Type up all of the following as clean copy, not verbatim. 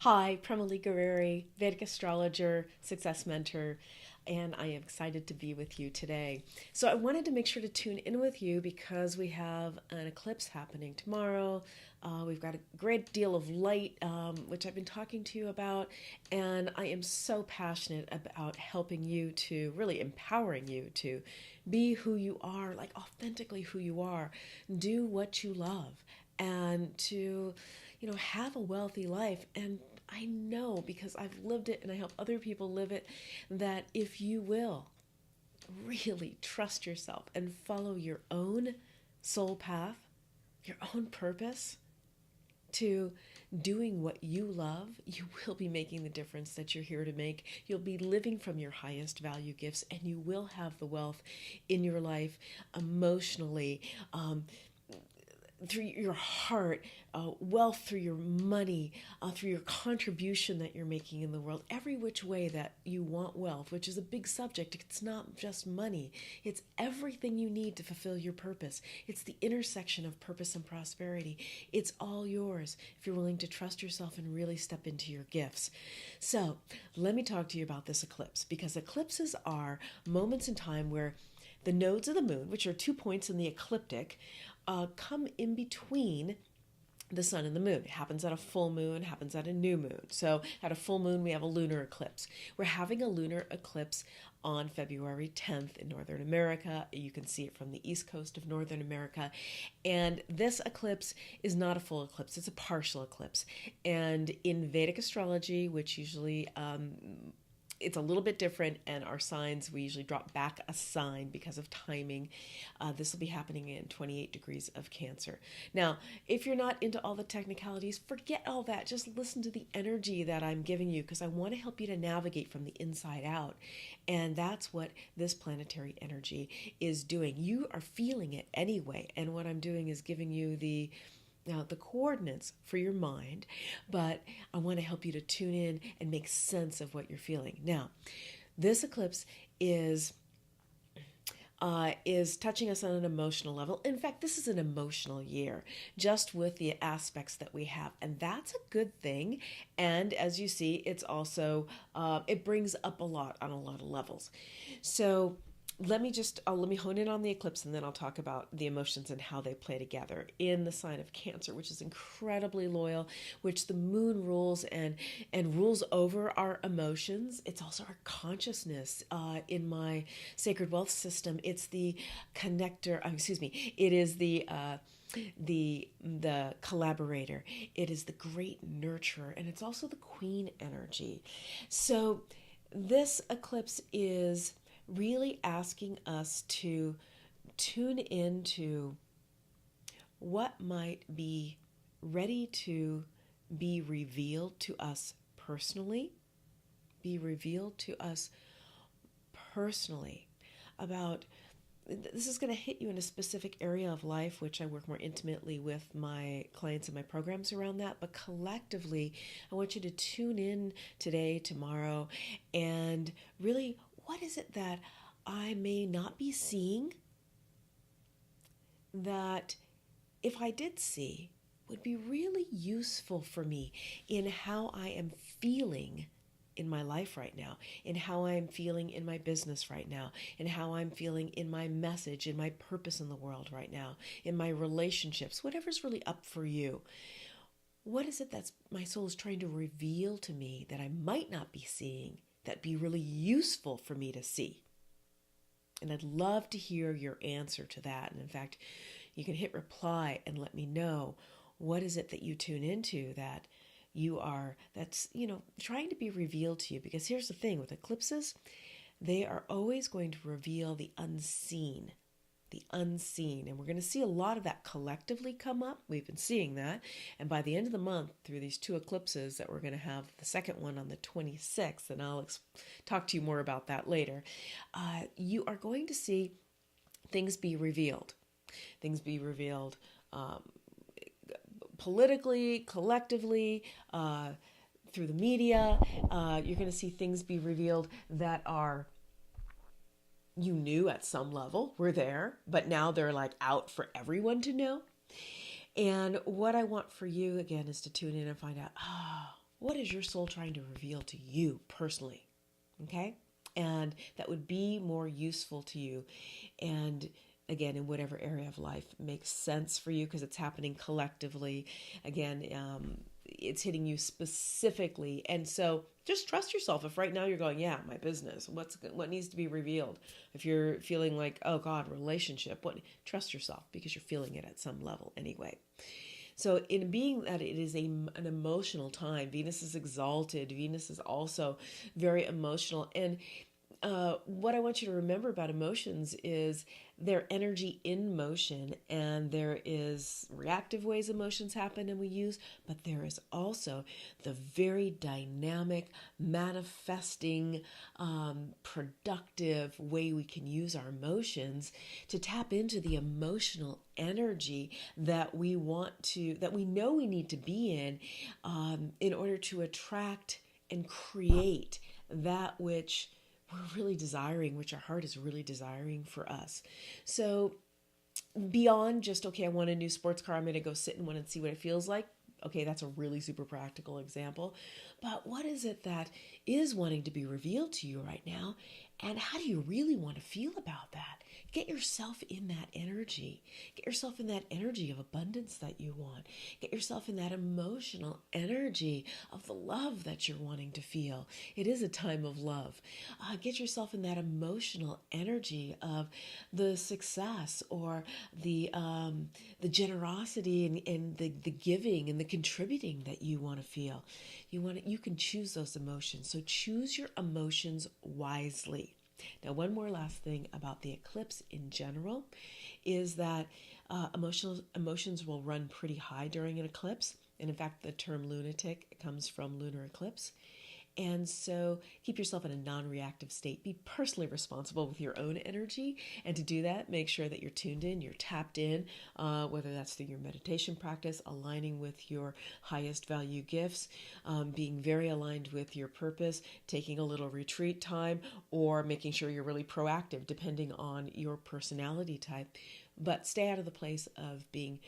Hi, Prema Gurreri, Vedic Astrologer, Success Mentor, and I am excited to be with you today. So, I wanted to make sure to tune in with you because we have an eclipse happening tomorrow. We've got a great deal of light, which I've been talking to you about, and I am so passionate about helping you to really empowering you to be who you are, like authentically who you are, do what you love, and to have a wealthy life. And I know because I've lived it and I help other people live it, that if you will really trust yourself and follow your own soul path, your own purpose, to doing what you love, you will be making the difference that you're here to make. You'll be living from your highest value gifts, and you will have the wealth in your life emotionally, through your heart, wealth through your money, through your contribution that you're making in the world, every which way that you want wealth, which is a big subject. It's not just money, it's everything you need to fulfill your purpose. It's the intersection of purpose and prosperity. It's all yours if you're willing to trust yourself and really step into your gifts. So let me talk to you about this eclipse, because eclipses are moments in time where the nodes of the moon, which are 2 points in the ecliptic, come in between the sun and the moon. It happens at a full moon, happens at a new moon. So at a full moon, we have a lunar eclipse. We're having a lunar eclipse on February 10th in Northern America. You can see it from the east coast of Northern America. And this eclipse is not a full eclipse, it's a partial eclipse. And in Vedic astrology, which usually it's a little bit different, and our signs, we usually drop back a sign because of timing. This will be happening in 28 degrees of Cancer. Now, if you're not into all the technicalities, forget all that. Just listen to the energy that I'm giving you, because I want to help you to navigate from the inside out. And that's what this planetary energy is doing. You are feeling it anyway. And what I'm doing is giving you the coordinates for your mind, but I want to help you to tune in and make sense of what you're feeling. Now, this eclipse is touching us on an emotional level. In fact, this is an emotional year, just with the aspects that we have, and that's a good thing. And as you see, it's also it brings up a lot on a lot of levels. So let me hone in on the eclipse, and then I'll talk about the emotions and how they play together in the sign of Cancer, which is incredibly loyal, which the moon rules and rules over our emotions. It's also our consciousness. In my sacred wealth system, it's the connector. It is the collaborator. It is the great nurturer, and it's also the queen energy. So this eclipse is really asking us to tune into what might be ready to be revealed to us personally, about this is going to hit you in a specific area of life, which I work more intimately with my clients and my programs around that. But collectively, I want you to tune in today, tomorrow, and really, what is it that I may not be seeing that, if I did see, would be really useful for me in how I am feeling in my life right now, in how I'm feeling in my business right now, in how I'm feeling in my message, in my purpose in the world right now, in my relationships, whatever's really up for you. What is it that my soul is trying to reveal to me that I might not be seeing, that'd be really useful for me to see? And I'd love to hear your answer to that. And in fact, you can hit reply and let me know, what is it that you tune into that that's trying to be revealed to you. Because here's the thing with eclipses, they are always going to reveal the unseen. And we're going to see a lot of that collectively come up. We've been seeing that. And by the end of the month, through these 2 eclipses that we're going to have, the second one on the 26th, and I'll talk to you more about that later, you are going to see things be revealed. Politically, collectively, through the media. You're going to see things be revealed that are, you knew at some level, were there, but now they're like out for everyone to know. And what I want for you, again, is to tune in and find out, what is your soul trying to reveal to you personally? Okay? And that would be more useful to you. And again, in whatever area of life makes sense for you, because it's happening collectively. Again, it's hitting you specifically. And so just trust yourself. If right now you're going, yeah, my business, what needs to be revealed? If you're feeling like, oh God, relationship, trust yourself, because you're feeling it at some level anyway. So in being that it is an emotional time, Venus is exalted. Venus is also very emotional. And what I want you to remember about emotions is their energy in motion, and there is reactive ways emotions happen and we use, but there is also the very dynamic, manifesting, productive way we can use our emotions to tap into the emotional energy that we know we need to be in order to attract and create that which we're really desiring, which our heart is really desiring for us. So beyond just, okay, I want a new sports car, I'm going to go sit in one and see what it feels like. Okay, that's a really super practical example. But what is it that is wanting to be revealed to you right now? And how do you really want to feel about that? Get yourself in that energy. Get yourself in that energy of abundance that you want. Get yourself in that emotional energy of the love that you're wanting to feel. It is a time of love. Get yourself in that emotional energy of the success or the generosity and the giving and the contributing that you want to feel. You can choose those emotions. So choose your emotions wisely. Now, one more last thing about the eclipse in general is that emotions will run pretty high during an eclipse. And in fact, the term lunatic comes from lunar eclipse. And so keep yourself in a non-reactive state. Be personally responsible with your own energy. And to do that, make sure that you're tuned in, you're tapped in, whether that's through your meditation practice, aligning with your highest value gifts, being very aligned with your purpose, taking a little retreat time, or making sure you're really proactive depending on your personality type. But stay out of the place of being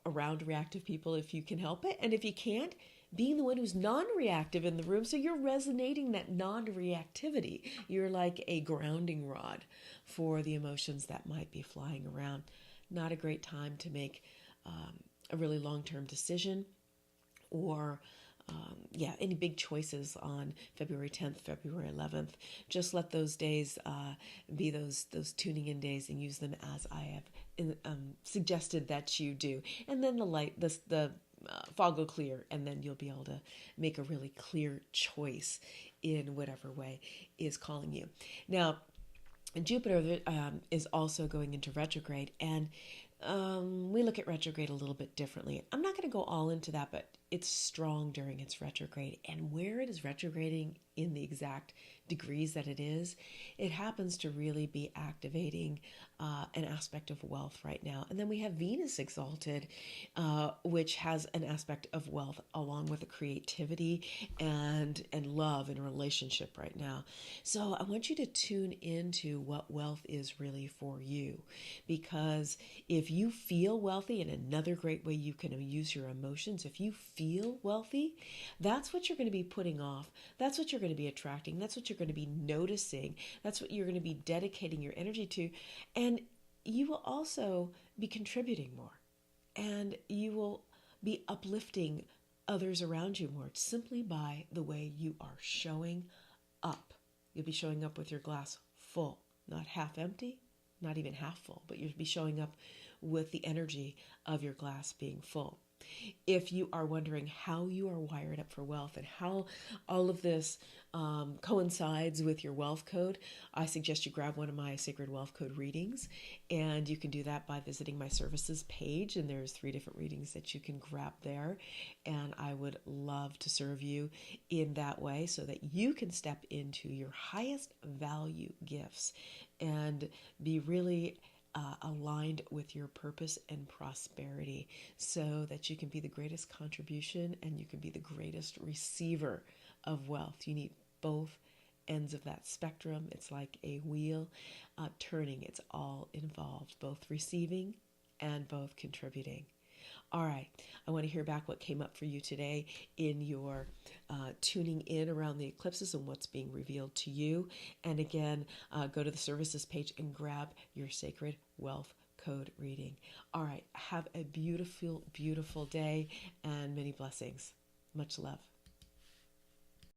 around reactive people if you can help it. And if you can't, being the one who's non-reactive in the room, so you're resonating that non-reactivity. You're like a grounding rod for the emotions that might be flying around. Not a great time to make a really long-term decision or any big choices on February 10th, February 11th. Just let those days be those tuning in days and use them as I have suggested that you do. And then the fog will clear, and then you'll be able to make a really clear choice in whatever way is calling you. Now, Jupiter is also going into retrograde, and we look at retrograde a little bit differently. I'm not going to go all into that, but it's strong during its retrograde. And where it is retrograding in the exact degrees that it is, it happens to really be activating an aspect of wealth right now. And then we have Venus exalted, which has an aspect of wealth along with the creativity and love and relationship right now. So I want you to tune into what wealth is really for you, because if you feel wealthy, and another great way you can use your emotions, if you feel wealthy, that's what you're going to be putting off. That's what you're going to be attracting. That's what you're going to be noticing. That's what you're going to be dedicating your energy to. And you will also be contributing more. And you will be uplifting others around you more simply by the way you are showing up. You'll be showing up with your glass full, not half empty, not even half full, but you'll be showing up with the energy of your glass being full. If you are wondering how you are wired up for wealth and how all of this coincides with your wealth code, I suggest you grab one of my Sacred Wealth Code readings, and you can do that by visiting my services page, and there's 3 different readings that you can grab there, and I would love to serve you in that way so that you can step into your highest value gifts and be really aligned with your purpose and prosperity so that you can be the greatest contribution and you can be the greatest receiver of wealth. You need both ends of that spectrum. It's like a wheel turning. It's all involved, both receiving and both contributing. All right. I want to hear back what came up for you today in your tuning in around the eclipses and what's being revealed to you. And again, go to the services page and grab your Sacred Wealth Code reading. All right. Have a beautiful, beautiful day and many blessings. Much love.